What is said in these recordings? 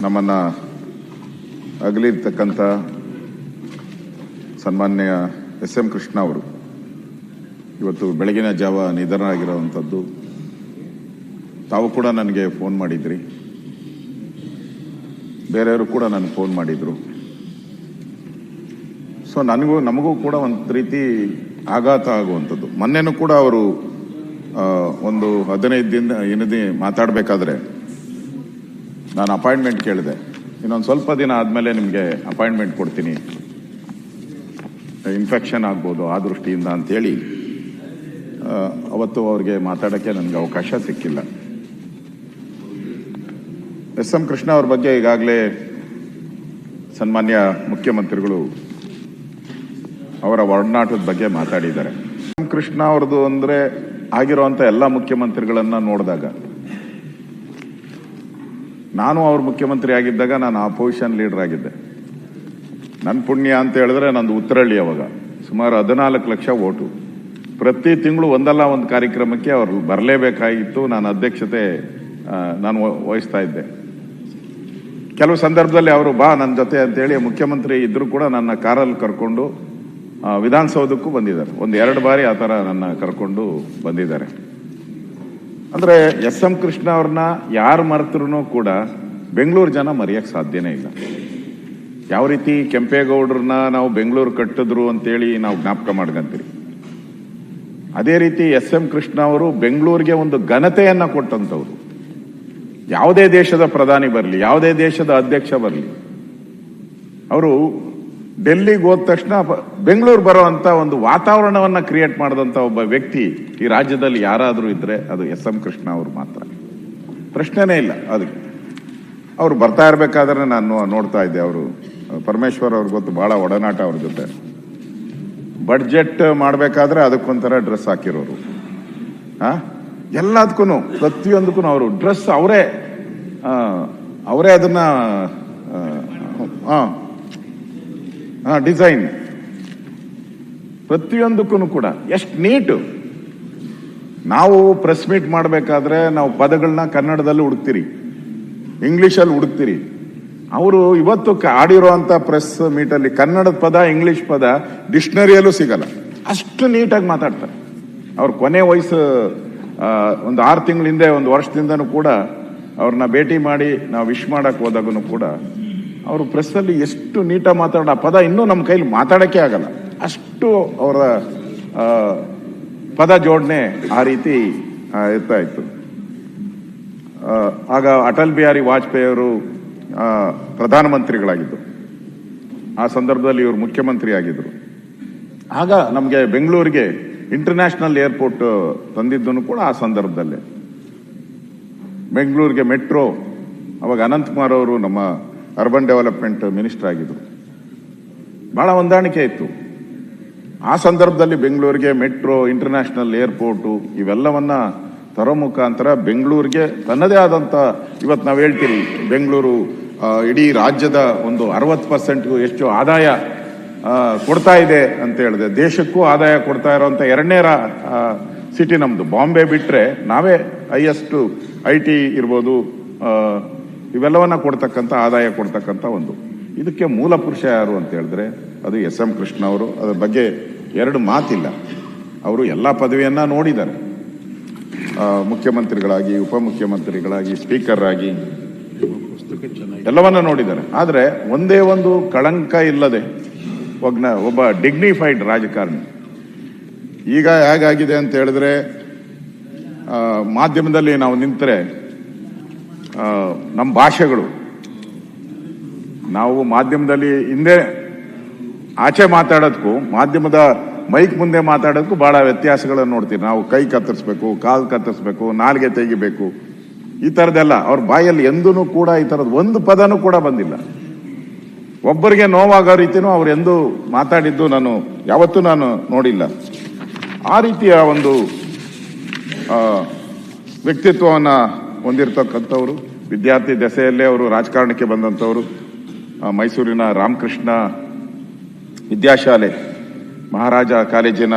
ನಮ್ಮನ್ನು ಅಗಲಿರ್ತಕ್ಕಂಥ ಸನ್ಮಾನ್ಯ ಎಸ್.ಎಂ. ಕೃಷ್ಣ ಅವರು ಇವತ್ತು ಬೆಳಗಿನ ಜಾವ ನಿಧನರಾಗಿರುವಂಥದ್ದು. ತಾವು ಕೂಡ ನನಗೆ ಫೋನ್ ಮಾಡಿದ್ರಿ, ಬೇರೆಯವರು ಕೂಡ ನನಗೆ ಫೋನ್ ಮಾಡಿದರು. ಸೊ ನಮಗೂ ಕೂಡ ಒಂದು ರೀತಿ ಆಘಾತ ಆಗುವಂಥದ್ದು. ಮೊನ್ನೆನೂ ಕೂಡ ಅವರು ಒಂದು 15 ದಿನ ಮಾತಾಡಬೇಕಾದ್ರೆ ನಾನು ಅಪಾಯಿಂಟ್ಮೆಂಟ್ ಕೇಳಿದೆ. ಇನ್ನೊಂದು ಸ್ವಲ್ಪ ದಿನ ಆದಮೇಲೆ ನಿಮಗೆ ಅಪಾಯಿಂಟ್ಮೆಂಟ್ ಕೊಡ್ತೀನಿ, ಇನ್ಫೆಕ್ಷನ್ ಆಗ್ಬೋದು ಆ ದೃಷ್ಟಿಯಿಂದ ಅಂತೇಳಿ ಅವತ್ತು ಅವ್ರಿಗೆ ಮಾತಾಡೋಕ್ಕೆ ನನಗೆ ಅವಕಾಶ ಸಿಕ್ಕಿಲ್ಲ. ಎಸ್.ಎಂ. ಕೃಷ್ಣ ಅವ್ರ ಬಗ್ಗೆ ಈಗಾಗಲೇ ಸನ್ಮಾನ್ಯ ಮುಖ್ಯಮಂತ್ರಿಗಳು ಅವರ ಒಡನಾಟದ ಬಗ್ಗೆ ಮಾತಾಡಿದ್ದಾರೆ. ಎಸ್.ಎಂ. ಕೃಷ್ಣ ಅವ್ರದ್ದು ಅಂದರೆ ಆಗಿರುವಂಥ ಎಲ್ಲ ಮುಖ್ಯಮಂತ್ರಿಗಳನ್ನ ನೋಡಿದಾಗ, ನಾನು ಅವ್ರ ಮುಖ್ಯಮಂತ್ರಿ ಆಗಿದ್ದಾಗ ನಾನು ಅಪೋಸಿಷನ್ ಲೀಡರ್ ಆಗಿದ್ದೆ. ನನ್ನ ಪುಣ್ಯ ಅಂತ ಹೇಳಿದ್ರೆ ನಂದು ಉತ್ತರಹಳ್ಳಿ, ಅವಾಗ ಸುಮಾರು 14 ಲಕ್ಷ ಓಟು. ಪ್ರತಿ ತಿಂಗಳು ಒಂದಲ್ಲ ಒಂದು ಕಾರ್ಯಕ್ರಮಕ್ಕೆ ಅವರು ಬರಲೇಬೇಕಾಗಿತ್ತು. ನಾನು ಅಧ್ಯಕ್ಷತೆ ವಹಿಸ್ತಾ ಇದ್ದೆ. ಕೆಲವು ಸಂದರ್ಭದಲ್ಲಿ ಅವರು ಬಾ ನನ್ನ ಜೊತೆ ಅಂತೇಳಿ ಮುಖ್ಯಮಂತ್ರಿ ಇದ್ರು ಕೂಡ ನನ್ನ ಕಾರಲ್ಲಿ ಕರ್ಕೊಂಡು ವಿಧಾನಸೌಧಕ್ಕೂ ಬಂದಿದ್ದಾರೆ. 1-2 ಬಾರಿ ಆ ಥರ ನನ್ನ ಕರ್ಕೊಂಡು ಬಂದಿದ್ದಾರೆ. ಅಂದರೆ ಎಸ್.ಎಂ. ಕೃಷ್ಣ ಅವ್ರನ್ನ ಯಾರು ಮರೆತರೂ ಕೂಡ ಬೆಂಗಳೂರು ಜನ ಮರೆಯಕ್ಕೆ ಸಾಧ್ಯನೇ ಇಲ್ಲ. ಯಾವ ರೀತಿ ಕೆಂಪೇಗೌಡರನ್ನ ನಾವು ಬೆಂಗಳೂರು ಕಟ್ಟಿದ್ರು ಅಂತೇಳಿ ನಾವು ಜ್ಞಾಪಕ ಮಾಡ್ಕೊಂತೀರಿ, ಅದೇ ರೀತಿ ಎಸ್.ಎಂ. ಕೃಷ್ಣ ಅವರು ಬೆಂಗಳೂರಿಗೆ ಒಂದು ಘನತೆಯನ್ನ ಕೊಟ್ಟಂಥವ್ರು. ಯಾವುದೇ ದೇಶದ ಪ್ರಧಾನಿ ಬರಲಿ, ಯಾವುದೇ ದೇಶದ ಅಧ್ಯಕ್ಷ ಬರಲಿ, ಅವರು ಡೆಲ್ಲಿಗೆ ಹೋದ ತಕ್ಷಣ ಬೆಂಗಳೂರು ಬರುವಂತ ಒಂದು ವಾತಾವರಣವನ್ನ ಕ್ರಿಯೇಟ್ ಮಾಡಿದಂತ ಒಬ್ಬ ವ್ಯಕ್ತಿ ಈ ರಾಜ್ಯದಲ್ಲಿ ಯಾರಾದರೂ ಇದ್ರೆ ಅದು ಎಸ್.ಎಂ. ಕೃಷ್ಣ ಅವರು ಮಾತ್ರ, ಪ್ರಶ್ನೆನೇ ಇಲ್ಲ. ಅದಕ್ಕೆ ಅವ್ರು ಬರ್ತಾ ಇರ್ಬೇಕಾದ್ರೆ ನಾನು ನೋಡ್ತಾ ಇದ್ದೆ, ಅವರು ಪರಮೇಶ್ವರ್ ಅವ್ರಿಗೆ ಗೊತ್ತು, ಬಹಳ ಒಡನಾಟ ಅವ್ರ ಜೊತೆ. ಬಡ್ಜೆಟ್ ಮಾಡಬೇಕಾದ್ರೆ ಅದಕ್ಕೊಂಥರ ಡ್ರೆಸ್ ಹಾಕಿರೋರು, ಎಲ್ಲದಕ್ಕೂ ಪ್ರತಿಯೊಂದಕ್ಕೂ ಅವರು ಡ್ರೆಸ್ ಅವರೇ ಅದನ್ನ ಡಿಸೈನ್ ಪ್ರತಿಯೊಂದಕ್ಕೂ ಕೂಡ ಎಷ್ಟು ನೀಟು. ನಾವು ಪ್ರೆಸ್ ಮೀಟ್ ಮಾಡಬೇಕಾದ್ರೆ ನಾವು ಪದಗಳನ್ನ ಕನ್ನಡದಲ್ಲಿ ಹುಡುಕ್ತೀರಿ, ಇಂಗ್ಲಿಷಲ್ಲಿ ಹುಡುಕ್ತೀರಿ. ಅವರು ಇವತ್ತು ಆಡಿರುವಂತ ಪ್ರೆಸ್ ಮೀಟಲ್ಲಿ ಕನ್ನಡದ ಪದ, ಇಂಗ್ಲಿಷ್ ಪದ ಡಿಕ್ಷನರಿಯಲ್ಲೂ ಸಿಗಲ್ಲ, ಅಷ್ಟು ನೀಟಾಗಿ ಮಾತಾಡ್ತಾರೆ. ಅವ್ರ ಕೊನೆ ವಯಸ್ಸು ಒಂದು 6 ತಿಂಗಳ ಹಿಂದೆ, 1 ವರ್ಷದಿಂದನೂ ಕೂಡ ಅವ್ರನ್ನ ಭೇಟಿ ಮಾಡಿ ನಾವು ವಿಶ್ ಮಾಡಕ್ ಹೋದಾಗೂ ಕೂಡ ಅವರು ಪ್ರೆಸ್ಸಲ್ಲಿ ಎಷ್ಟು ನೀಟಾಗಿ ಮಾತಾಡೋ ಪದ ಇನ್ನೂ ನಮ್ಮ ಕೈಲಿ ಮಾತಾಡೋಕ್ಕೆ ಆಗಲ್ಲ, ಅಷ್ಟು ಅವರ ಪದ ಜೋಡಣೆ ಆ ರೀತಿ ಇರ್ತಾ ಇತ್ತು. ಆಗ ಅಟಲ್ ಬಿಹಾರಿ ವಾಜಪೇಯಿ ಅವರು ಪ್ರಧಾನಮಂತ್ರಿಗಳಾಗಿದ್ದರು. ಆ ಸಂದರ್ಭದಲ್ಲಿ ಇವರು ಮುಖ್ಯಮಂತ್ರಿ ಆಗಿದ್ರು. ಆಗ ನಮಗೆ ಬೆಂಗಳೂರಿಗೆ ಇಂಟರ್ನ್ಯಾಷನಲ್ ಏರ್ಪೋರ್ಟ್ ತಂದಿದ್ದನು ಕೂಡ ಆ ಸಂದರ್ಭದಲ್ಲೇ. ಬೆಂಗಳೂರಿಗೆ ಮೆಟ್ರೋ, ಅವಾಗ ಅನಂತಕುಮಾರ್ ಅವರು ನಮ್ಮ ಅರ್ಬನ್ ಡೆವಲಪ್ಮೆಂಟ್ ಮಿನಿಸ್ಟರ್ ಆಗಿದ್ರು. ಬಹಳ ಹೊಂದಾಣಿಕೆ ಇತ್ತು. ಆ ಸಂದರ್ಭದಲ್ಲಿ ಬೆಂಗಳೂರಿಗೆ ಮೆಟ್ರೋ, ಇಂಟರ್ನ್ಯಾಷನಲ್ ಏರ್ಪೋರ್ಟು ಇವೆಲ್ಲವನ್ನ ತರೋ ಮುಖಾಂತರ ಬೆಂಗಳೂರಿಗೆ ತನ್ನದೇ ಆದಂತ, ಇವತ್ತು ನಾವು ಹೇಳ್ತೀರಿ ಬೆಂಗಳೂರು ಇಡೀ ರಾಜ್ಯದ ಒಂದು 60% ಎಷ್ಟು ಆದಾಯ ಕೊಡ್ತಾ ಇದೆ ಅಂತ ಹೇಳಿದೆ. ದೇಶಕ್ಕೂ ಆದಾಯ ಕೊಡ್ತಾ ಇರೋಂಥ 2ನೇ ಸಿಟಿ ನಮ್ದು. ಬಾಂಬೆ ಬಿಟ್ರೆ ನಾವೇ ಹೈಯೆಸ್ಟ್ IT ಇರ್ಬೋದು, ಇವೆಲ್ಲವನ್ನ ಕೊಡ್ತಕ್ಕಂಥ, ಆದಾಯ ಕೊಡ್ತಕ್ಕಂಥ ಒಂದು. ಇದಕ್ಕೆ ಮೂಲ ಪುರುಷ ಯಾರು ಅಂತ ಹೇಳಿದ್ರೆ ಅದು ಎಸ್.ಎಂ. ಕೃಷ್ಣ ಅವರು. ಅದ್ರ ಬಗ್ಗೆ 2 ಮಾತಿಲ್ಲ. ಅವರು ಎಲ್ಲ ಪದವಿಯನ್ನ ನೋಡಿದ್ದಾರೆ, ಮುಖ್ಯಮಂತ್ರಿಗಳಾಗಿ, ಉಪಮುಖ್ಯಮಂತ್ರಿಗಳಾಗಿ, ಸ್ಪೀಕರ್ ಆಗಿ ಎಲ್ಲವನ್ನ ನೋಡಿದ್ದಾರೆ. ಆದ್ರೆ ಒಂದೇ ಒಂದು ಕಳಂಕ ಇಲ್ಲದೆ ಒಬ್ಬ ಡಿಗ್ನಿಫೈಡ್ ರಾಜಕಾರಣಿ. ಈಗ ಹೇಗಾಗಿದೆ ಅಂತ ಹೇಳಿದ್ರೆ, ಮಾಧ್ಯಮದಲ್ಲಿ ನಾವು ನಿಂತರೆ ನಮ್ಮ ಭಾಷೆಗಳು, ನಾವು ಮಾಧ್ಯಮದಲ್ಲಿ ಹಿಂದೆ ಆಚೆ ಮಾತಾಡೋದಕ್ಕೂ ಮಾಧ್ಯಮದ ಮೈಕ್ ಮುಂದೆ ಮಾತಾಡೋದಕ್ಕೂ ಬಹಳ ವ್ಯತ್ಯಾಸಗಳನ್ನು ನೋಡ್ತೀವಿ ನಾವು. ಕೈ ಕತ್ತರಿಸ್ಬೇಕು, ಕಾಲು ಕತ್ತರಿಸ್ಬೇಕು, ನಾಲಿಗೆ ತೆಗಿಬೇಕು, ಈ ಥರದ್ದೆಲ್ಲ ಅವ್ರ ಬಾಯಲ್ಲಿ ಎಂದೂ ಕೂಡ ಈ ಥರದ್ದು ಒಂದು ಪದನೂ ಕೂಡ ಬಂದಿಲ್ಲ. ಒಬ್ಬರಿಗೆ ನೋವಾಗೋ ರೀತಿನೂ ಅವ್ರು ಎಂದೂ ಮಾತಾಡಿದ್ದು ಯಾವತ್ತೂ ನಾನು ನೋಡಿಲ್ಲ. ಆ ರೀತಿಯ ಒಂದು ವ್ಯಕ್ತಿತ್ವವನ್ನು ಹೊಂದಿರತಕ್ಕಂಥವ್ರು. ವಿದ್ಯಾರ್ಥಿ ದೆಸೆಯಲ್ಲೇ ಅವರು ರಾಜಕಾರಣಕ್ಕೆ ಬಂದಂಥವ್ರು. ಮೈಸೂರಿನ ರಾಮಕೃಷ್ಣ ವಿದ್ಯಾಶಾಲೆ, ಮಹಾರಾಜ ಕಾಲೇಜಿನ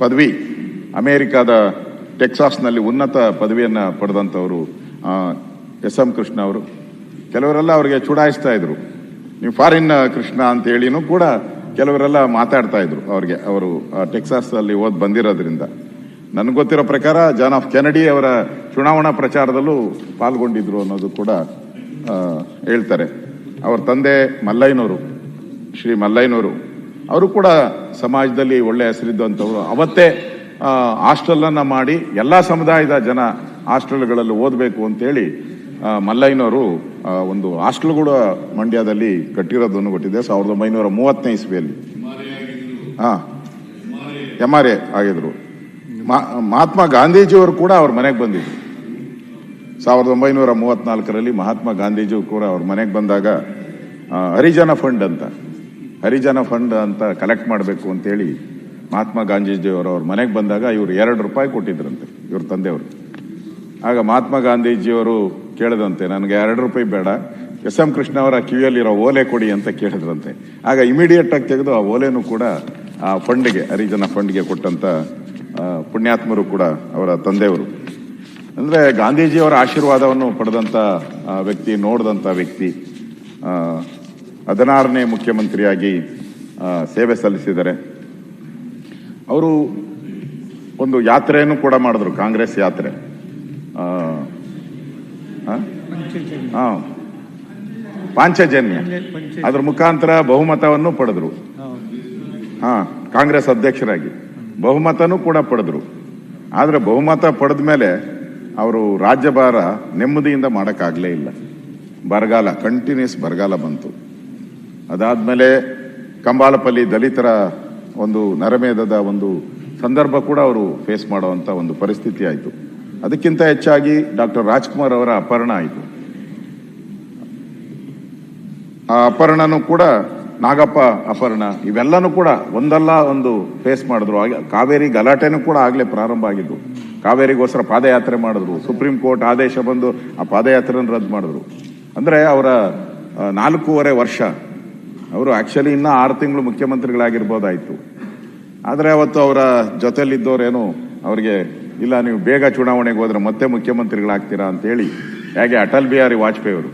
ಪದವಿ, ಅಮೆರಿಕಾದ ಟೆಕ್ಸಾಸ್ನಲ್ಲಿ ಉನ್ನತ ಪದವಿಯನ್ನು ಪಡೆದಂಥವರು ಎಸ್.ಎಂ. ಕೃಷ್ಣ ಅವರು. ಕೆಲವರೆಲ್ಲ ಅವ್ರಿಗೆ ಚುಡಾಯಿಸ್ತಾ ಇದ್ರು. ನೀವು ಫಾರಿನ್ ಕೃಷ್ಣ ಅಂತ ಹೇಳಿನೂ ಕೂಡ ಕೆಲವರೆಲ್ಲ ಮಾತಾಡ್ತಾ ಇದ್ರು ಅವ್ರಿಗೆ. ಅವರು ಟೆಕ್ಸಾಸ್ ಅಲ್ಲಿ ಓದ್ ಬಂದಿರೋದ್ರಿಂದ. ನನಗೆ ಗೊತ್ತಿರೋ ಪ್ರಕಾರ ಜಾನ್ ಆಫ್ ಕೆನಡಿ ಅವರ ಚುನಾವಣಾ ಪ್ರಚಾರದಲ್ಲೂ ಪಾಲ್ಗೊಂಡಿದ್ರು ಅನ್ನೋದು ಕೂಡ ಹೇಳ್ತಾರೆ. ಅವ್ರ ತಂದೆ ಮಲ್ಲಯ್ಯನವರು, ಶ್ರೀ ಮಲ್ಲಯ್ಯನವರು, ಅವರು ಕೂಡ ಸಮಾಜದಲ್ಲಿ ಒಳ್ಳೆ ಹೆಸರಿದ್ದಂಥವ್ರು. ಅವತ್ತೇ ಹಾಸ್ಟೆಲನ್ನು ಮಾಡಿ ಎಲ್ಲ ಸಮುದಾಯದ ಜನ ಹಾಸ್ಟೆಲ್ಗಳಲ್ಲಿ ಓದಬೇಕು ಅಂತೇಳಿ ಮಲ್ಲಯ್ಯನವರು ಒಂದು ಹಾಸ್ಟೆಲ್ ಕೂಡ ಮಂಡ್ಯದಲ್ಲಿ ಕಟ್ಟಿರೋದನ್ನು ಕೊಟ್ಟಿದೆ 1930ನೇ ಇಸ್ವಿಯಲ್ಲಿ. MRA ಆಗಿದ್ರು. ಮಹಾತ್ಮ ಗಾಂಧೀಜಿಯವರು ಕೂಡ ಅವ್ರ ಮನೆಗೆ ಬಂದಿದ್ರು 1934ರಲ್ಲಿ. ಮಹಾತ್ಮ ಗಾಂಧೀಜಿ ಕೂಡ ಅವ್ರ ಮನೆಗೆ ಬಂದಾಗ ಹರಿಜನ ಫಂಡ್ ಅಂತ ಕಲೆಕ್ಟ್ ಮಾಡಬೇಕು ಅಂತೇಳಿ ಮಹಾತ್ಮ ಗಾಂಧೀಜಿಯವರು ಅವ್ರ ಮನೆಗೆ ಬಂದಾಗ ಇವರು $2 ಕೊಟ್ಟಿದ್ರಂತೆ ಇವ್ರ ತಂದೆಯವರು. ಆಗ ಮಹಾತ್ಮ ಗಾಂಧೀಜಿಯವರು ಕೇಳಿದಂತೆ, ನನಗೆ $2 ಬೇಡ, SM ಕೃಷ್ಣ ಅವರ ಕಿವಿಯಲ್ಲಿರೋ ಓಲೆ ಕೊಡಿ ಅಂತ ಕೇಳಿದ್ರಂತೆ. ಆಗ ಇಮಿಡಿಯೇಟ್ ಆಗಿ ತೆಗೆದು ಆ ಓಲೆನೂ ಕೂಡ ಆ ಫಂಡ್ಗೆ, ಹರಿಜನ ಫಂಡ್ಗೆ ಕೊಟ್ಟಂತ ಪುಣ್ಯಾತ್ಮರು ಕೂಡ ಅವರ ತಂದೆಯವರು. ಅಂದ್ರೆ ಗಾಂಧೀಜಿಯವರ ಆಶೀರ್ವಾದವನ್ನು ಪಡೆದಂತ ವ್ಯಕ್ತಿ, ನೋಡಿದಂತ ವ್ಯಕ್ತಿ. 16ನೇ ಮುಖ್ಯಮಂತ್ರಿಯಾಗಿ ಸೇವೆ ಸಲ್ಲಿಸಿದ್ದಾರೆ. ಅವರು ಒಂದು ಯಾತ್ರೆಯನ್ನು ಕೂಡ ಮಾಡಿದ್ರು, ಕಾಂಗ್ರೆಸ್ ಯಾತ್ರೆ. ಪಾಂಚಜನ್ಯ, ಅದ್ರ ಮುಖಾಂತರ ಬಹುಮತವನ್ನು ಪಡೆದ್ರು. ಕಾಂಗ್ರೆಸ್ ಅಧ್ಯಕ್ಷರಾಗಿ ಬಹುಮತನೂ ಕೂಡ ಪಡೆದ್ರು. ಆದ್ರೆ ಬಹುಮತ ಪಡೆದ ಮೇಲೆ ಅವರು ರಾಜ್ಯಭಾರ ನೆಮ್ಮದಿಯಿಂದ ಮಾಡೋಕ್ಕಾಗಲೇ ಇಲ್ಲ. ಬರಗಾಲ, ಕಂಟಿನ್ಯೂಸ್ ಬರಗಾಲ ಬಂತು. ಅದಾದ್ಮೇಲೆ ಕಂಬಾಲಪಲ್ಲಿ ದಲಿತರ ಒಂದು ನರಮೇಧದ ಒಂದು ಸಂದರ್ಭ ಕೂಡ ಅವರು ಫೇಸ್ ಮಾಡುವಂತ ಒಂದು ಪರಿಸ್ಥಿತಿ ಆಯಿತು. ಅದಕ್ಕಿಂತ ಹೆಚ್ಚಾಗಿ ಡಾಕ್ಟರ್ ರಾಜ್ಕುಮಾರ್ ಅವರ ಅಪಹರಣ ಆಯಿತು. ಆ ಅಪಹರಣನೂ ಕೂಡ, ನಾಗಪ್ಪ ಅಪಹರಣ, ಇವೆಲ್ಲನೂ ಕೂಡ ಒಂದಲ್ಲ ಒಂದು ಫೇಸ್ ಮಾಡಿದ್ರು. ಕಾವೇರಿ ಗಲಾಟೆನೂ ಕೂಡ ಆಗ್ಲೇ ಪ್ರಾರಂಭ ಆಗಿದ್ದು. ಕಾವೇರಿಗೋಸ್ಕರ ಪಾದಯಾತ್ರೆ ಮಾಡಿದ್ರು. ಸುಪ್ರೀಂ ಕೋರ್ಟ್ ಆದೇಶ ಬಂದು ಆ ಪಾದಯಾತ್ರೆಯನ್ನು ರದ್ದು ಮಾಡಿದ್ರು. ಅಂದ್ರೆ ಅವರ 4.5 ವರ್ಷ, ಅವರು ಆಕ್ಚುಲಿ ಇನ್ನ 6 ತಿಂಗಳು ಮುಖ್ಯಮಂತ್ರಿಗಳಾಗಿರ್ಬೋದಾಯ್ತು. ಆದ್ರೆ ಅವತ್ತು ಅವರ ಜೊತೆಲಿದ್ದವರೇನು ಅವ್ರಿಗೆ, ಇಲ್ಲ ನೀವು ಬೇಗ ಚುನಾವಣೆಗೆ ಹೋದ್ರೆ ಮತ್ತೆ ಮುಖ್ಯಮಂತ್ರಿಗಳಾಗ್ತೀರಾ ಅಂತ ಹೇಳಿ, ಹೇಗೆ ಅಟಲ್ ಬಿಹಾರಿ ವಾಜಪೇಯಿ ಅವರು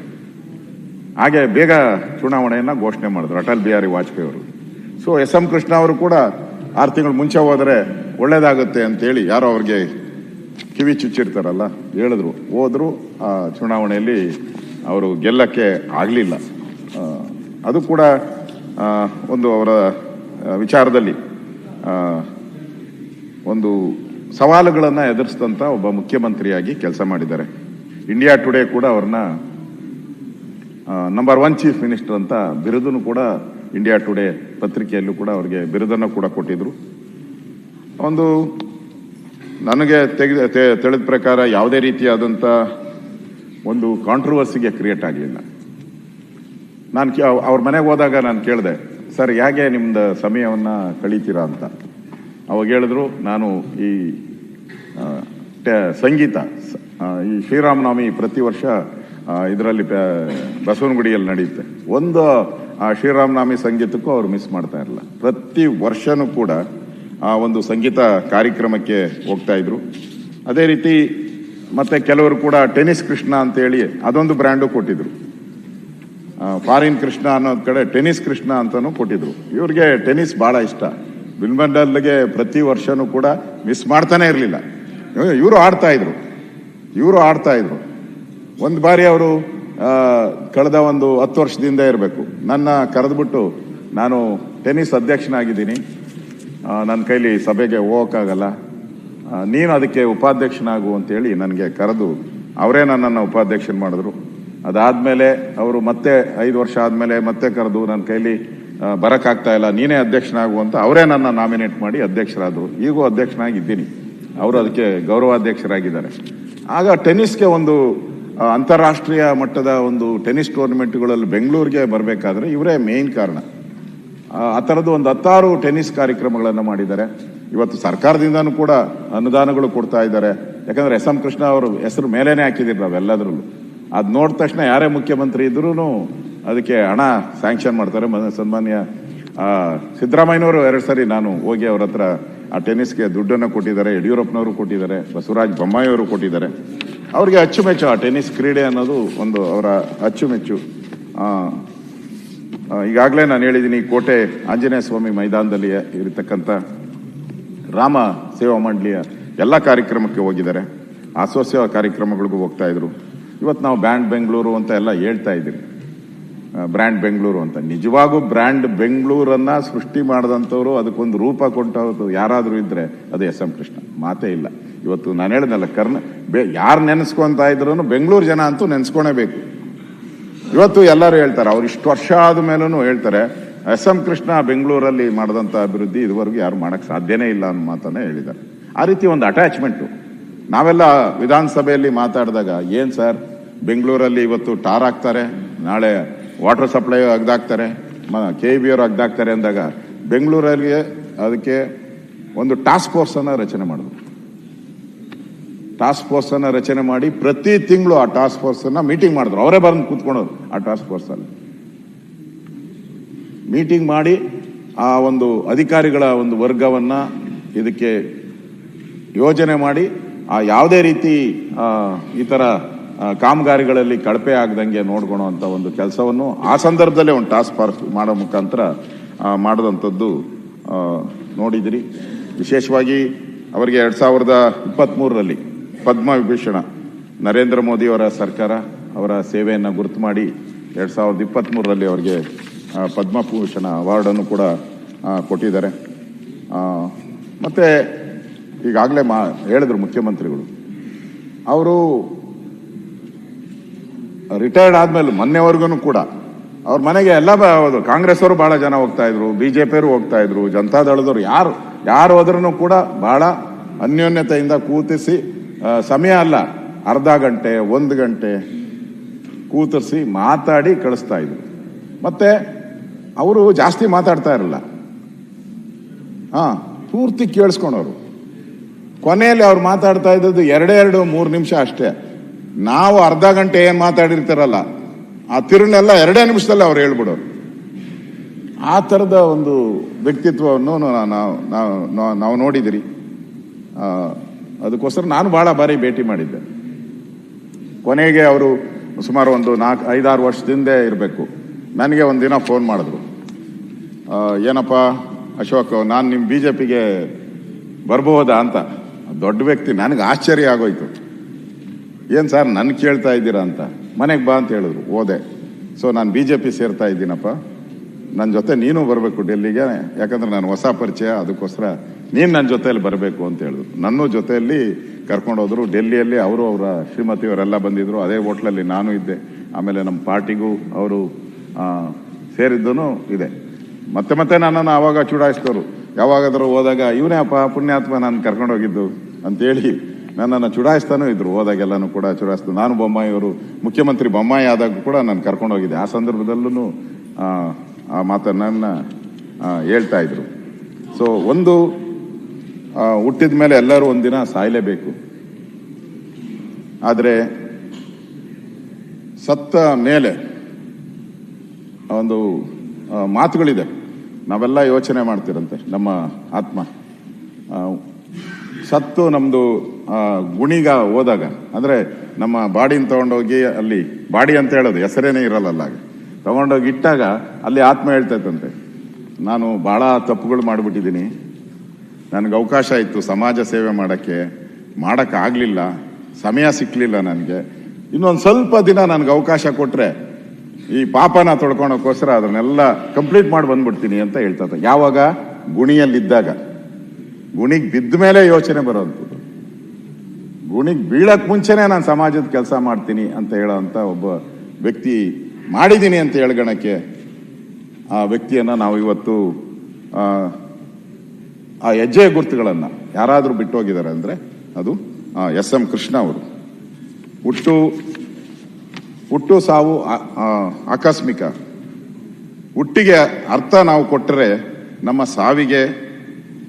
ಹಾಗೆ ಬೇಗ ಚುನಾವಣೆಯನ್ನ ಘೋಷಣೆ ಮಾಡಿದ್ರು ಅಟಲ್ ಬಿಹಾರಿ ವಾಜಪೇಯಿ ಅವರು. ಸೊ SM ಕೃಷ್ಣ ಅವರು ಕೂಡ 6 ತಿಂಗಳು ಮುಂಚೆ ಹೋದ್ರೆ ಒಳ್ಳೇದಾಗುತ್ತೆ ಅಂತೇಳಿ ಯಾರೋ ಅವ್ರಿಗೆ ಕಿವಿ ಚುಚ್ಚಿರ್ತಾರಲ್ಲ, ಹೇಳಿದ್ರು. ಹೋದ್ರು. ಆ ಚುನಾವಣೆಯಲ್ಲಿ ಅವರು ಗೆಲ್ಲಕ್ಕೆ ಆಗಲಿಲ್ಲ. ಅದು ಕೂಡ ಒಂದು ಅವರ ವಿಚಾರದಲ್ಲಿ ಒಂದು ಸವಾಲುಗಳನ್ನು ಎದುರಿಸಿದಂತ ಒಬ್ಬ ಮುಖ್ಯಮಂತ್ರಿಯಾಗಿ ಕೆಲಸ ಮಾಡಿದ್ದಾರೆ. ಇಂಡಿಯಾ ಟುಡೇ ಕೂಡ ಅವ್ರನ್ನ ನಂಬರ್ 1 ಚೀಫ್ ಮಿನಿಸ್ಟರ್ ಅಂತ ಬಿರುದನ್ನು ಕೂಡ ಇಂಡಿಯಾ ಟುಡೇ ಪತ್ರಿಕೆಯಲ್ಲೂ ಕೂಡ ಅವರಿಗೆ ಬಿರುದನ್ನು ಕೂಡ ಕೊಟ್ಟಿದ್ರು. ಒಂದು ನನಗೆ ತಿಳಿದ ಪ್ರಕಾರ ಯಾವುದೇ ರೀತಿಯಾದಂಥ ಒಂದು ಕಾಂಟ್ರವರ್ಸಿಗೆ ಕ್ರಿಯೇಟ್ ಆಗಲಿಲ್ಲ. ನಾನು ಅವ್ರ ಮನೆಗೆ ಹೋದಾಗ ನಾನು ಕೇಳಿದೆ, ಸರ್ ಹೇಗೆ ನಿಮ್ದು ಸಮಯವನ್ನು ಕಳೀತೀರಾ ಅಂತ. ಅವಾಗ ಹೇಳಿದ್ರು, ನಾನು ಈ ಸಂಗೀತ, ಈ ಶ್ರೀರಾಮನವಮಿ ಪ್ರತಿ ವರ್ಷ ಇದರಲ್ಲಿ ಬಸವನಗುಡಿಯಲ್ಲಿ ನಡೆಯುತ್ತೆ. ಒಂದು ಶ್ರೀರಾಮನವಮಿ ಸಂಗೀತಕ್ಕೂ ಅವರು ಮಿಸ್ ಮಾಡ್ತಾ ಇರಲಿಲ್ಲ. ಪ್ರತಿ ವರ್ಷನೂ ಕೂಡ ಆ ಒಂದು ಸಂಗೀತ ಕಾರ್ಯಕ್ರಮಕ್ಕೆ ಹೋಗ್ತಾ ಇದ್ರು. ಅದೇ ರೀತಿ ಮತ್ತೆ ಕೆಲವರು ಕೂಡ ಟೆನ್ನಿಸ್ ಕೃಷ್ಣ ಅಂತೇಳಿ ಅದೊಂದು ಬ್ರ್ಯಾಂಡು ಕೊಟ್ಟಿದ್ರು. ಫಾರಿನ್ ಕೃಷ್ಣ ಅನ್ನೋದ್ ಕಡೆ ಟೆನ್ನಿಸ್ ಕೃಷ್ಣ ಅಂತಾನು ಕೊಟ್ಟಿದ್ರು. ಇವ್ರಿಗೆ ಟೆನ್ನಿಸ್ ಬಹಳ ಇಷ್ಟ. ವಿಂಬಲ್ಡನ್ಗೆ ಪ್ರತಿ ವರ್ಷನೂ ಕೂಡ ಮಿಸ್ ಮಾಡ್ತಾನೆ ಇರಲಿಲ್ಲ. ಇವರು ಆಡ್ತಾ ಇದ್ರು. ಒಂದು ಬಾರಿ ಅವರು ಕಳೆದ ಒಂದು 10 ವರ್ಷದಿಂದ ಇರಬೇಕು, ನನ್ನ ಕರೆದ್ಬಿಟ್ಟು, ನಾನು ಟೆನ್ನಿಸ್ ಅಧ್ಯಕ್ಷನಾಗಿದ್ದೀನಿ, ನನ್ನ ಕೈಲಿ ಸಭೆಗೆ ಹೋಗೋಕ್ಕಾಗಲ್ಲ, ನೀನು ಅದಕ್ಕೆ ಉಪಾಧ್ಯಕ್ಷನಾಗು ಅಂತೇಳಿ ನನಗೆ ಕರೆದು ಅವರೇ ನನ್ನನ್ನು ಉಪಾಧ್ಯಕ್ಷನ್ ಮಾಡಿದ್ರು. ಅದಾದ್ಮೇಲೆ ಅವರು ಮತ್ತೆ 5 ವರ್ಷ ಆದ್ಮೇಲೆ ಮತ್ತೆ ಕರೆದು, ನನ್ನ ಕೈಲಿ ಬರಕ್ಕಾಗ್ತಾ ಇಲ್ಲ, ನೀನೇ ಅಧ್ಯಕ್ಷನಾಗು ಅಂತ ಅವರೇ ನನ್ನ ನಾಮಿನೇಟ್ ಮಾಡಿ ಅಧ್ಯಕ್ಷರಾದ್ರು. ಈಗೂ ಅಧ್ಯಕ್ಷನಾಗಿದ್ದೀನಿ, ಅವರು ಅದಕ್ಕೆ ಗೌರವಾಧ್ಯಕ್ಷರಾಗಿದ್ದಾರೆ. ಆಗ ಟೆನ್ನಿಸ್ಗೆ ಒಂದು ಅಂತಾರಾಷ್ಟ್ರೀಯ ಮಟ್ಟದ ಒಂದು ಟೆನ್ನಿಸ್ ಟೂರ್ನಮೆಂಟ್ಗಳಲ್ಲಿ ಬೆಂಗಳೂರಿಗೆ ಬರಬೇಕಾದ್ರೆ ಇವರೇ ಮೇನ್ ಕಾರಣ. ಆ ಥರದ್ದು ಒಂದು 10 ಟೆನ್ನಿಸ್ ಕಾರ್ಯಕ್ರಮಗಳನ್ನು ಮಾಡಿದ್ದಾರೆ. ಇವತ್ತು ಸರ್ಕಾರದಿಂದನೂ ಕೂಡ ಅನುದಾನಗಳು ಕೊಡ್ತಾ ಇದ್ದಾರೆ. ಯಾಕಂದ್ರೆ SM ಕೃಷ್ಣ ಅವರು ಹೆಸರು ಮೇಲೇನೆ ಹಾಕಿದಿರಿ ನಾವೆಲ್ಲದ್ರಲ್ಲೂ. ಅದು ನೋಡಿದ ತಕ್ಷಣ ಯಾರೇ ಮುಖ್ಯಮಂತ್ರಿ ಇದ್ರೂ ಅದಕ್ಕೆ ಹಣ ಸ್ಯಾಂಕ್ಷನ್ ಮಾಡ್ತಾರೆ. ಸನ್ಮಾನ್ಯ ಸಿದ್ದರಾಮಯ್ಯನವರು 2 ಸರಿ ನಾನು ಹೋಗಿ ಅವ್ರ ಹತ್ರ ಆ ಟೆನ್ನಿಸ್ಗೆ ದುಡ್ಡನ್ನು ಕೊಟ್ಟಿದ್ದಾರೆ. ಯಡಿಯೂರಪ್ಪನವರು ಕೊಟ್ಟಿದ್ದಾರೆ, ಬಸವರಾಜ ಬೊಮ್ಮಾಯಿ ಅವರು ಕೊಟ್ಟಿದ್ದಾರೆ. ಅವ್ರಿಗೆ ಅಚ್ಚುಮೆಚ್ಚು ಆ ಟೆನ್ನಿಸ್ ಕ್ರೀಡೆ ಅನ್ನೋದು ಒಂದು ಅವರ ಅಚ್ಚುಮೆಚ್ಚು. ಈಗಾಗಲೇ ನಾನು ಹೇಳಿದ್ದೀನಿ, ಕೋಟೆ ಆಂಜನೇಯ ಸ್ವಾಮಿ ಮೈದಾನದಲ್ಲಿ ಇರತಕ್ಕಂಥ ರಾಮ ಸೇವಾ ಮಂಡಳಿಯ ಎಲ್ಲ ಕಾರ್ಯಕ್ರಮಕ್ಕೆ ಹೋಗಿದ್ದಾರೆ. ಆಸೋತ್ಸವ ಕಾರ್ಯಕ್ರಮಗಳಿಗೂ ಹೋಗ್ತಾ ಇದ್ರು. ಇವತ್ತು ನಾವು ಬ್ರ್ಯಾಂಡ್ ಬೆಂಗಳೂರು ಅಂತ ಎಲ್ಲ ಹೇಳ್ತಾ ಇದ್ದೀರಿ, ಬ್ರ್ಯಾಂಡ್ ಬೆಂಗಳೂರು ಅಂತ. ನಿಜವಾಗೂ ಬ್ರ್ಯಾಂಡ್ ಬೆಂಗಳೂರನ್ನ ಸೃಷ್ಟಿ ಮಾಡಿದಂಥವ್ರು, ಅದಕ್ಕೊಂದು ರೂಪ ಕೊಟ್ಟವ್ರು ಯಾರಾದರೂ ಇದ್ರೆ ಅದು ಎಸ್.ಎಂ. ಕೃಷ್ಣ, ಮಾತೇ ಇಲ್ಲ. ಇವತ್ತು ನಾನು ಹೇಳಿದ್ನಲ್ಲ, ಯಾರು ನೆನೆಸ್ಕೊಂತ ಇದ್ರು ಬೆಂಗಳೂರು ಜನ ಅಂತೂ ನೆನೆಸ್ಕೊಳೇಬೇಕು. ಇವತ್ತು ಎಲ್ಲರೂ ಹೇಳ್ತಾರೆ, ಅವ್ರು ಇಷ್ಟು ವರ್ಷ ಆದ ಮೇಲೂ ಹೇಳ್ತಾರೆ, ಎಸ್.ಎಂ. ಕೃಷ್ಣ ಬೆಂಗಳೂರಲ್ಲಿ ಮಾಡಿದಂಥ ಅಭಿವೃದ್ಧಿ ಇದುವರೆಗೂ ಯಾರು ಮಾಡಕ್ಕೆ ಸಾಧ್ಯನೇ ಇಲ್ಲ ಅನ್ನೋ ಮಾತನ್ನೇ ಹೇಳಿದ್ದಾರೆ. ಆ ರೀತಿ ಒಂದು ಅಟ್ಯಾಚ್ಮೆಂಟು. ನಾವೆಲ್ಲ ವಿಧಾನಸಭೆಯಲ್ಲಿ ಮಾತಾಡಿದಾಗ, ಏನು ಸರ್ ಬೆಂಗಳೂರಲ್ಲಿ ಇವತ್ತು ಟಾರ್ ಹಾಕ್ತಾರೆ, ನಾಳೆ ವಾಟರ್ ಸಪ್ಲೈ ಅಗ್ದಾಕ್ತಾರೆ, KEB ಅವರು ಅಗ್ದಾಕ್ತಾರೆ ಅಂದಾಗ ಬೆಂಗಳೂರಲ್ಲಿ ಅದಕ್ಕೆ ಒಂದು ಟಾಸ್ಕ್ ಫೋರ್ಸನ್ನು ರಚನೆ ಮಾಡಿದ್ರು. ಟಾಸ್ಕ್ ಫೋರ್ಸನ್ನು ರಚನೆ ಮಾಡಿ ಪ್ರತಿ ತಿಂಗಳು ಆ ಟಾಸ್ಕ್ ಫೋರ್ಸನ್ನು ಮೀಟಿಂಗ್ ಮಾಡಿದ್ರು. ಅವರೇ ಬಂದು ಕೂತ್ಕೊಂಡವ್ರು ಆ ಟಾಸ್ಕ್ ಫೋರ್ಸಲ್ಲಿ ಮೀಟಿಂಗ್ ಮಾಡಿ ಆ ಒಂದು ಅಧಿಕಾರಿಗಳ ಒಂದು ವರ್ಗವನ್ನು ಇದಕ್ಕೆ ಯೋಜನೆ ಮಾಡಿ ಯಾವುದೇ ರೀತಿ ಈ ಥರ ಕಾಮಗಾರಿಗಳಲ್ಲಿ ಕಳಪೆ ಆಗದಂಗೆ ನೋಡ್ಕೊಳೋ ಅಂತ ಒಂದು ಕೆಲಸವನ್ನು ಆ ಸಂದರ್ಭದಲ್ಲೇ ಒಂದು ಟಾಸ್ಕ್ ಫೋರ್ಸ್ ಮಾಡೋ ಮುಖಾಂತರ ಮಾಡಿದಂಥದ್ದು ನೋಡಿದಿರಿ. ವಿಶೇಷವಾಗಿ ಅವರಿಗೆ 2023ರಲ್ಲಿ ಪದ್ಮವಿಭೂಷಣ ನರೇಂದ್ರ ಮೋದಿಯವರ ಸರ್ಕಾರ ಅವರ ಸೇವೆಯನ್ನು ಗುರುತು ಮಾಡಿ 2023ರಲ್ಲಿ ಅವರಿಗೆ ಪದ್ಮಭೂಷಣ ಅವಾರ್ಡನ್ನು ಕೂಡ ಕೊಟ್ಟಿದ್ದಾರೆ. ಮತ್ತು ಈಗಾಗಲೇ ಹೇಳಿದ್ರು ಮುಖ್ಯಮಂತ್ರಿಗಳು, ಅವರು ರಿಟೈರ್ಡ್ ಆದಮೇಲೆ ಮೊನ್ನೆವರೆಗೂ ಕೂಡ ಅವ್ರ ಮನೆಗೆ ಎಲ್ಲ ಕಾಂಗ್ರೆಸ್ ಅವರು ಭಾಳ ಜನ ಹೋಗ್ತಾ ಇದ್ರು, BJP ಹೋಗ್ತಾ ಇದ್ರು, ಜನತಾದಳದವರು ಯಾರು ಹೋದ್ರೂ ಕೂಡ ಭಾಳ ಅನ್ಯೋನ್ಯತೆಯಿಂದ ಕೂತಿಸಿ, ಸಮಯ ಅಲ್ಲ ಅರ್ಧ ಗಂಟೆ 1 ಗಂಟೆ ಕೂತಿಸಿ ಮಾತಾಡಿ ಕಳಿಸ್ತಾ ಇದ್ರು. ಮತ್ತೆ ಅವರು ಜಾಸ್ತಿ ಮಾತಾಡ್ತಾ ಇರಲ್ಲ, ಪೂರ್ತಿ ಕೇಳಿಸ್ಕೊಂಡವ್ರು. ಕೊನೆಯಲ್ಲಿ ಅವ್ರು ಮಾತಾಡ್ತಾ ಇದ್ದದ್ದು 2-3 ನಿಮಿಷ ಅಷ್ಟೇ. ನಾವು ಅರ್ಧ ಗಂಟೆ ಏನು ಮಾತಾಡಿರ್ತಾರಲ್ಲ ಆ ತಿರುನೆಲ್ಲ 2 ನಿಮಿಷದಲ್ಲಿ ಅವ್ರು ಹೇಳ್ಬಿಡೋರು. ಆ ಥರದ ಒಂದು ವ್ಯಕ್ತಿತ್ವವನ್ನು ನಾವು ನೋಡಿದಿರಿ. ಅದಕ್ಕೋಸ್ಕರ ನಾನು ಭಾಳ ಬಾರಿ ಭೇಟಿ ಮಾಡಿದ್ದೆ. ಕೊನೆಗೆ ಅವರು ಸುಮಾರು ಒಂದು 4-5-6 ವರ್ಷದಿಂದ ಇರಬೇಕು, ನನಗೆ ಒಂದಿನ ಫೋನ್ ಮಾಡಿದ್ರು. ಏನಪ್ಪ ಅಶೋಕ್, ನಾನು ನಿಮ್ಮ BJPಗೆ ಬರ್ಬೋದಾ ಅಂತ. ದೊಡ್ಡ ವ್ಯಕ್ತಿ, ನನಗೆ ಆಶ್ಚರ್ಯ ಆಗೋಯ್ತು. ಏನು ಸರ್ ನನ್ನ ಕೇಳ್ತಾ ಇದ್ದೀರಾ ಅಂತ. ಮನೆಗೆ ಬಾ ಅಂತ ಹೇಳಿದ್ರು, ಹೋದೆ. ಸೊ ನಾನು BJP ಸೇರ್ತಾ ಇದ್ದೀನಪ್ಪ, ನನ್ನ ಜೊತೆ ನೀನು ಬರಬೇಕು ಡೆಲ್ಲಿಗೆ, ಯಾಕಂದ್ರೆ ನಾನು ಹೊಸ ಪರಿಚಯ, ಅದಕ್ಕೋಸ್ಕರ ನೀನು ನನ್ನ ಜೊತೆಯಲ್ಲಿ ಬರಬೇಕು ಅಂತ ಹೇಳಿದ್ರು. ನನ್ನ ಜೊತೆಯಲ್ಲಿ ಕರ್ಕೊಂಡೋದ್ರು. ಡೆಲ್ಲಿಯಲ್ಲಿ ಅವರು ಅವರ ಶ್ರೀಮತಿಯವರೆಲ್ಲ ಬಂದಿದ್ರು. ಅದೇ ಹೋಟ್ಲಲ್ಲಿ ನಾನು ಇದ್ದೆ. ಆಮೇಲೆ ನಮ್ಮ ಪಾರ್ಟಿಗೂ ಅವರು ಸೇರಿದ್ದೂ ಇದೆ. ಮತ್ತೆ ನನ್ನನ್ನು ಆವಾಗ ಚುಡಾಯಿಸಿದವರು. ಯಾವಾಗಾದರೂ ಹೋದಾಗ ಇವನೇ ಅಪ್ಪ ಪುಣ್ಯಾತ್ಮ ನಾನು ಕರ್ಕೊಂಡೋಗಿದ್ದು ಅಂತೇಳಿ ನನ್ನನ್ನು ಚುಡಾಯಿಸ್ತಾನೂ ಇದ್ರು. ಹೋದಾಗೆಲ್ಲನೂ ಕೂಡ ಚುಡಾಯಿಸ್ತು. ನಾನು ಬೊಮ್ಮಾಯಿಯವರು ಮುಖ್ಯಮಂತ್ರಿ ಬೊಮ್ಮಾಯಿ ಆದಾಗ ಕೂಡ ನಾನು ಕರ್ಕೊಂಡೋಗಿದ್ದೆ. ಆ ಸಂದರ್ಭದಲ್ಲೂ ಆ ಮಾತನ್ನ ಹೇಳ್ತಾ ಇದ್ರು. ಸೊ ಒಂದು ಹುಟ್ಟಿದ ಮೇಲೆ ಎಲ್ಲರೂ ಒಂದಿನ ಸಾಯಲೇಬೇಕು, ಆದರೆ ಸತ್ತ ಮೇಲೆ ಒಂದು ಮಾತುಗಳಿದೆ, ನಾವೆಲ್ಲ ಯೋಚನೆ ಮಾಡ್ತಿರಂತೆ. ನಮ್ಮ ಆತ್ಮ ಸತ್ತು ನಮ್ಮದು ಗುಣಿಗ ಹೋದಾಗ, ಅಂದರೆ ನಮ್ಮ ಬಾಡಿನ ತೊಗೊಂಡೋಗಿ ಅಲ್ಲಿ, ಬಾಡಿ ಅಂತ ಹೇಳೋದು ಹೆಸರೇನೇ ಇರಲ್ಲ, ತಗೊಂಡೋಗಿ ಇಟ್ಟಾಗ ಅಲ್ಲಿ ಆತ್ಮ ಹೇಳ್ತೈತಂತೆ, ನಾನು ಭಾಳ ತಪ್ಪುಗಳು ಮಾಡಿಬಿಟ್ಟಿದ್ದೀನಿ, ನನಗೆ ಅವಕಾಶ ಇತ್ತು ಸಮಾಜ ಸೇವೆ ಮಾಡೋಕ್ಕಾಗಲಿಲ್ಲ, ಸಮಯ ಸಿಕ್ಕಲಿಲ್ಲ ನನಗೆ, ಇನ್ನೊಂದು ಸ್ವಲ್ಪ ದಿನ ನನಗೆ ಅವಕಾಶ ಕೊಟ್ಟರೆ ಈ ಪಾಪನ ತೊಳ್ಕೊಳಕ್ಕೋಸ್ಕರ ಅದನ್ನೆಲ್ಲ ಕಂಪ್ಲೀಟ್ ಮಾಡಿ ಬಂದ್ಬಿಡ್ತೀನಿ ಅಂತ ಹೇಳ್ತದೆ. ಯಾವಾಗ? ಗುಣಿಯಲ್ಲಿದ್ದಾಗ. ಗುಣಿಗೆ ಬಿದ್ದ ಮೇಲೆ ಯೋಚನೆ ಬರೋವಂಥದ್ದು. ಗುಣಿಗೆ ಬೀಳಕ್ಕೆ ಮುಂಚೆನೇ ನಾನು ಸಮಾಜದ ಕೆಲಸ ಮಾಡ್ತೀನಿ ಅಂತ ಹೇಳೋವಂಥ ಒಬ್ಬ ವ್ಯಕ್ತಿ ಮಾಡಿದ್ದೀನಿ ಅಂತ ಹೇಳ್ಗಣಕ್ಕೆ ಆ ವ್ಯಕ್ತಿಯನ್ನು ನಾವು ಇವತ್ತು ಆ ಹೆಜ್ಜೆ ಗುರುತುಗಳನ್ನು ಯಾರಾದರೂ ಬಿಟ್ಟೋಗಿದ್ದಾರೆ ಅಂದರೆ ಅದು ಎಸ್.ಎಂ. ಕೃಷ್ಣ ಅವರು. ಹುಟ್ಟು ಸಾವು ಆಕಸ್ಮಿಕ. ಹುಟ್ಟಿಗೆ ಅರ್ಥ ನಾವು ಕೊಟ್ಟರೆ ನಮ್ಮ ಸಾವಿಗೆ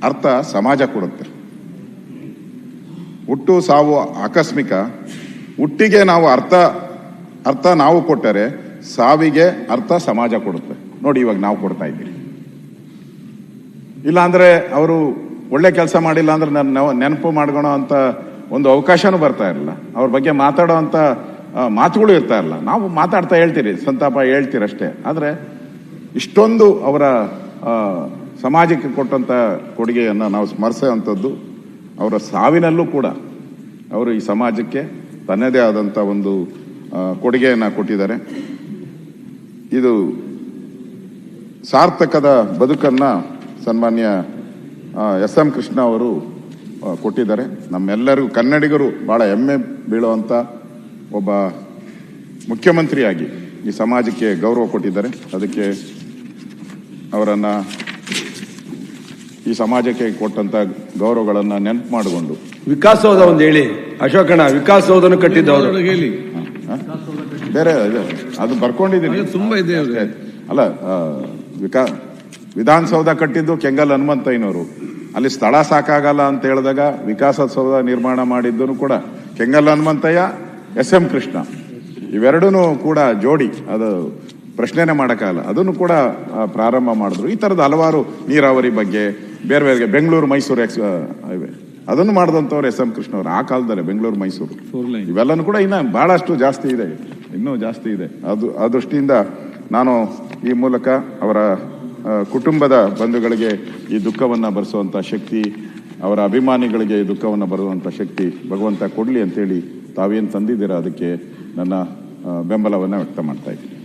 ಅರ್ಥ ಸಮಾಜ ಕೊಡುತ್ತೆ. ಹುಟ್ಟು ಸಾವು ಆಕಸ್ಮಿಕ. ಹುಟ್ಟಿಗೆ ನಾವು ಅರ್ಥ ನಾವು ಕೊಟ್ಟರೆ ಸಾವಿಗೆ ಅರ್ಥ ಸಮಾಜ ಕೊಡುತ್ತೆ. ನೋಡಿ ಇವಾಗ ನಾವು ಕೊಡ್ತಾ ಇದ್ದೀವಿ. ಇಲ್ಲಾಂದ್ರೆ ಅವರು ಒಳ್ಳೆ ಕೆಲಸ ಮಾಡಿಲ್ಲ ಅಂದ್ರೆ ನನ್ನ ನೆನಪು ಮಾಡ್ಕೊಳೋ ಅಂತ ಒಂದು ಅವಕಾಶನೂ ಬರ್ತಾ ಇರಲಿಲ್ಲ. ಅವ್ರ ಬಗ್ಗೆ ಮಾತಾಡೋವಂಥ ಮಾತುಗಳು ಇರ್ತಾ ಇರಲ್ಲ. ನಾವು ಮಾತಾಡ್ತಾ ಹೇಳ್ತೀರಿ, ಸಂತಾಪ ಹೇಳ್ತೀರಷ್ಟೇ. ಆದರೆ ಇಷ್ಟೊಂದು ಅವರ ಸಮಾಜಕ್ಕೆ ಕೊಟ್ಟಂಥ ಕೊಡುಗೆಯನ್ನು ನಾವು ಸ್ಮರಿಸೋವಂಥದ್ದು, ಅವರ ಸಾವಿನಲ್ಲೂ ಕೂಡ ಅವರು ಈ ಸಮಾಜಕ್ಕೆ ತನ್ನದೇ ಆದಂಥ ಒಂದು ಕೊಡುಗೆಯನ್ನು ಕೊಟ್ಟಿದ್ದಾರೆ. ಇದು ಸಾರ್ಥಕದ ಬದುಕನ್ನು ಸನ್ಮಾನ್ಯ ಎಸ್.ಎಂ. ಕೃಷ್ಣ ಅವರು ಕೊಟ್ಟಿದ್ದಾರೆ. ನಮ್ಮೆಲ್ಲರಿಗೂ ಕನ್ನಡಿಗರು ಬಹಳ ಹೆಮ್ಮೆ ಬೀಳುವಂಥ ಒಬ್ಬ ಮುಖ್ಯಮಂತ್ರಿಯಾಗಿ ಈ ಸಮಾಜಕ್ಕೆ ಗೌರವ ಕೊಟ್ಟಿದ್ದಾರೆ. ಅದಕ್ಕೆ ಅವರನ್ನು ಈ ಸಮಾಜಕ್ಕೆ ಕೊಟ್ಟಂತ ಗೌರವಗಳನ್ನು ನೆನಪು ಮಾಡಿಕೊಂಡು ವಿಕಾಸೌಧ ಒಂದು ಹೇಳಿ ಅಶೋಕಣ್ಣ, ವಿಕಾಸೌಧನ ಕಟ್ಟಿದ್ದವರು ಹೇಳಿ. ಬೇರೆ ಅದು ಬರ್ಕೊಂಡಿದ್ದೀನಿ, ತುಂಬಾ ಇದೆ. ಅಲ್ಲ, ವಿಧಾನಸೌಧ ಕಟ್ಟಿದ್ದು ಕೆಂಗಲ್ ಹನುಮಂತಯ್ಯನವರು. ಅಲ್ಲಿ ಸ್ಥಳ ಸಾಕಾಗಲ್ಲ ಅಂತ ಹೇಳಿದಾಗ ವಿಕಾಸಸೌಧ ನಿರ್ಮಾಣ ಮಾಡಿದ್ದನು ಕೂಡ ಕೆಂಗಲ್ ಹನುಮಂತಯ್ಯ, ಎಸ್.ಎಂ. ಕೃಷ್ಣ. ಇವೆರಡೂ ಕೂಡ ಜೋಡಿ, ಅದು ಪ್ರಶ್ನೆನೇ ಮಾಡೋಕ್ಕಾಗಲ್ಲ. ಅದನ್ನು ಕೂಡ ಪ್ರಾರಂಭ ಮಾಡಿದ್ರು. ಈ ಥರದ ಹಲವಾರು ನೀರಾವರಿ ಬಗ್ಗೆ ಬೇರೆ ಬೇರೆ ಬೆಂಗಳೂರು ಮೈಸೂರು ಹೈವೇ ಅದನ್ನು ಮಾಡಿದಂಥವ್ರು ಎಸ್.ಎಂ. ಕೃಷ್ಣ ಅವರು. ಆ ಕಾಲದಲ್ಲೇ ಬೆಂಗಳೂರು ಮೈಸೂರು ಇವೆಲ್ಲನೂ ಕೂಡ ಇನ್ನು ಬಹಳಷ್ಟು ಜಾಸ್ತಿ ಇದೆ, ಇನ್ನೂ ಜಾಸ್ತಿ ಇದೆ. ಆ ದೃಷ್ಟಿಯಿಂದ ನಾನು ಈ ಮೂಲಕ ಅವರ ಕುಟುಂಬದ ಬಂಧುಗಳಿಗೆ ಈ ದುಃಖವನ್ನು ಭರಿಸುವಂಥ ಶಕ್ತಿ, ಅವರ ಅಭಿಮಾನಿಗಳಿಗೆ ಈ ದುಃಖವನ್ನು ಬರುವಂಥ ಶಕ್ತಿ ಭಗವಂತ ಕೊಡಲಿ ಅಂತೇಳಿ ತಾವೇನು ತಂದಿದ್ದೀರಾ ಅದಕ್ಕೆ ನನ್ನ ಬೆಂಬಲವನ್ನು ವ್ಯಕ್ತ ಮಾಡ್ತಾ ಇದ್ದೀನಿ.